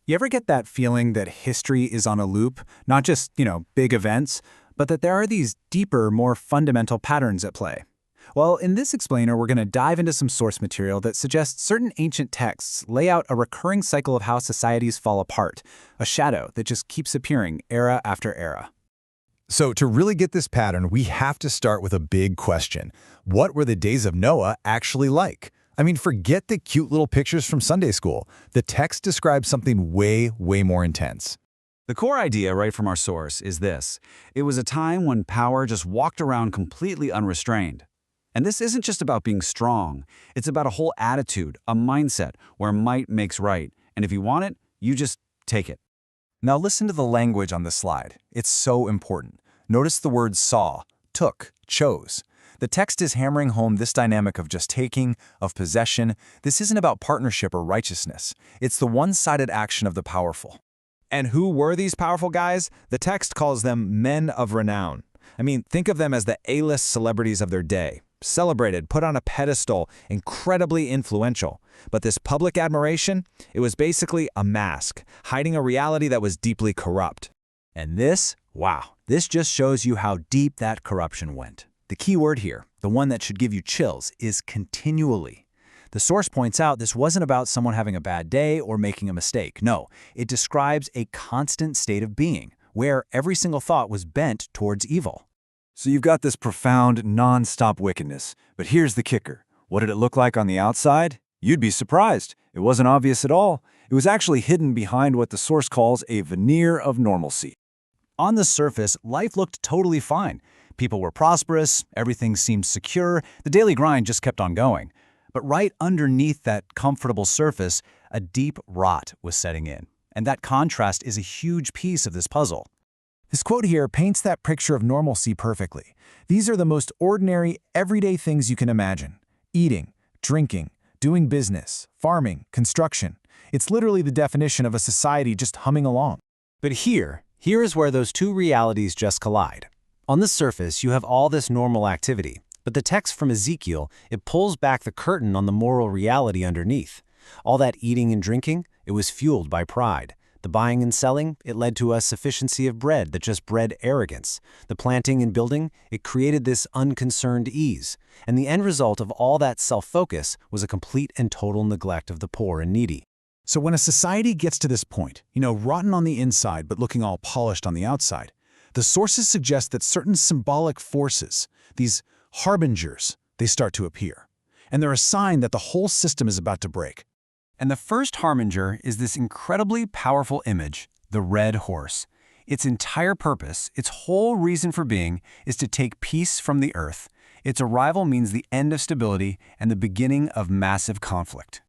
You ever get that feeling that history is on a loop, not just, big events, but that there are these deeper, more fundamental patterns at play? Well, in this explainer, we're going to dive into some source material that suggests certain ancient texts lay out a recurring cycle of how societies fall apart, a shadow that just keeps appearing era after era. So to really get this pattern, we have to start with a big question. What were the days of Noah actually like? I mean, forget the cute little pictures from Sunday school. The text describes something way, way more intense. The core idea right from our source is this. It was a time when power just walked around completely unrestrained. And this isn't just about being strong. It's about a whole attitude, a mindset where might makes right. And if you want it, you just take it. Now listen to the language on this slide. It's so important. Notice the words saw, took, chose. The text is hammering home this dynamic of just taking, of possession. This isn't about partnership or righteousness. It's the one-sided action of the powerful. And who were these powerful guys? The text calls them men of renown. I mean, think of them as the A-list celebrities of their day. Celebrated, put on a pedestal, incredibly influential. But this public admiration, it was basically a mask, hiding a reality that was deeply corrupt. And this, wow, this just shows you how deep that corruption went. The key word here, the one that should give you chills, is continually. The source points out this wasn't about someone having a bad day or making a mistake. No, it describes a constant state of being, where every single thought was bent towards evil. So you've got this profound, non-stop wickedness. But here's the kicker. What did it look like on the outside? You'd be surprised. It wasn't obvious at all. It was actually hidden behind what the source calls a veneer of normalcy. On the surface, life looked totally fine. People were prosperous, everything seemed secure, the daily grind just kept on going. But right underneath that comfortable surface, a deep rot was setting in. And that contrast is a huge piece of this puzzle. This quote here paints that picture of normalcy perfectly. These are the most ordinary, everyday things you can imagine. Eating, drinking, doing business, farming, construction. It's literally the definition of a society just humming along. But here is where those two realities just collide. On the surface, you have all this normal activity, but the text from Ezekiel, it pulls back the curtain on the moral reality underneath. All that eating and drinking, it was fueled by pride. The buying and selling, it led to a sufficiency of bread that just bred arrogance. The planting and building, it created this unconcerned ease. And the end result of all that self-focus was a complete and total neglect of the poor and needy. So when a society gets to this point, rotten on the inside but looking all polished on the outside, the sources suggest that certain symbolic forces, these harbingers, they start to appear. And they're a sign that the whole system is about to break. And the first harbinger is this incredibly powerful image, the red horse. Its entire purpose, its whole reason for being, is to take peace from the earth. Its arrival means the end of stability and the beginning of massive conflict.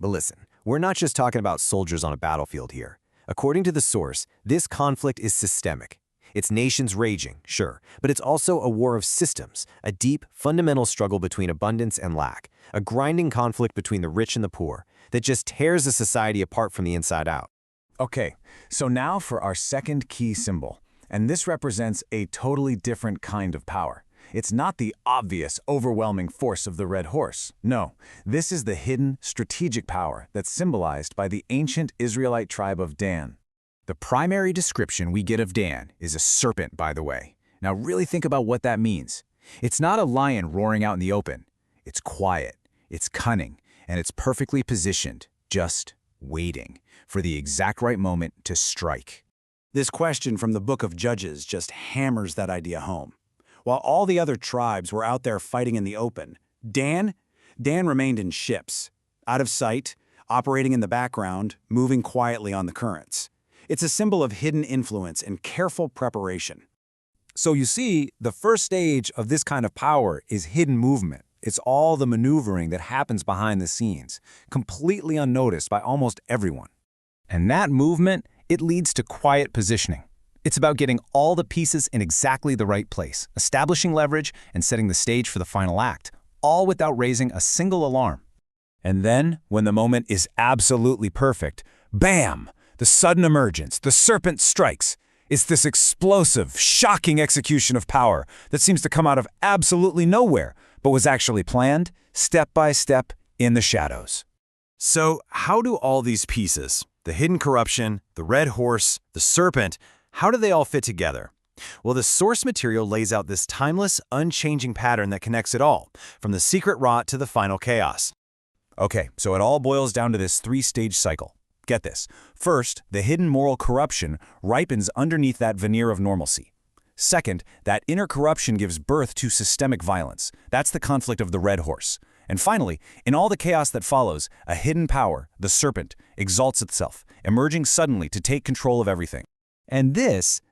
But listen, we're not just talking about soldiers on a battlefield here. According to the source, this conflict is systemic. It's nations raging, sure, but it's also a war of systems, a deep, fundamental struggle between abundance and lack, a grinding conflict between the rich and the poor that just tears a society apart from the inside out. Okay, so now for our second key symbol, and this represents a totally different kind of power. It's not the obvious, overwhelming force of the red horse. No, this is the hidden, strategic power that's symbolized by the ancient Israelite tribe of Dan. The primary description we get of Dan is a serpent, by the way. Now really think about what that means. It's not a lion roaring out in the open. It's quiet, it's cunning, and it's perfectly positioned, just waiting for the exact right moment to strike. This question from the book of Judges just hammers that idea home. While all the other tribes were out there fighting in the open, Dan remained in ships, out of sight, operating in the background, moving quietly on the currents. It's a symbol of hidden influence and careful preparation. So you see, the first stage of this kind of power is hidden movement. It's all the maneuvering that happens behind the scenes, completely unnoticed by almost everyone. And that movement, it leads to quiet positioning. It's about getting all the pieces in exactly the right place, establishing leverage and setting the stage for the final act, all without raising a single alarm. And then, when the moment is absolutely perfect, bam! The sudden emergence, the serpent strikes. It's this explosive, shocking execution of power that seems to come out of absolutely nowhere, but was actually planned, step by step, in the shadows. So how do all these pieces, the hidden corruption, the red horse, the serpent, how do they all fit together? Well, the source material lays out this timeless, unchanging pattern that connects it all, from the secret rot to the final chaos. Okay, so it all boils down to this three-stage cycle. Get this. First, the hidden moral corruption ripens underneath that veneer of normalcy. Second, that inner corruption gives birth to systemic violence. That's the conflict of the red horse. And finally, in all the chaos that follows, a hidden power, the serpent, exalts itself, emerging suddenly to take control of everything. And this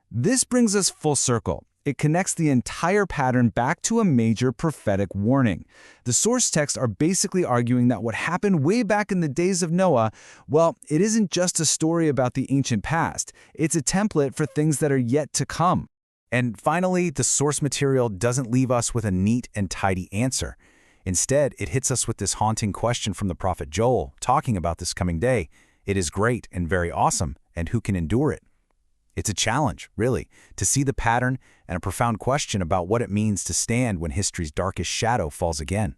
brings us full circle. It connects the entire pattern back to a major prophetic warning. The source texts are basically arguing that what happened way back in the days of Noah, well, it isn't just a story about the ancient past. It's a template for things that are yet to come. And finally, the source material doesn't leave us with a neat and tidy answer. Instead, it hits us with this haunting question from the prophet Joel, talking about this coming day. It is great and very awesome, and who can endure it? It's a challenge, really, to see the pattern and a profound question about what it means to stand when history's darkest shadow falls again.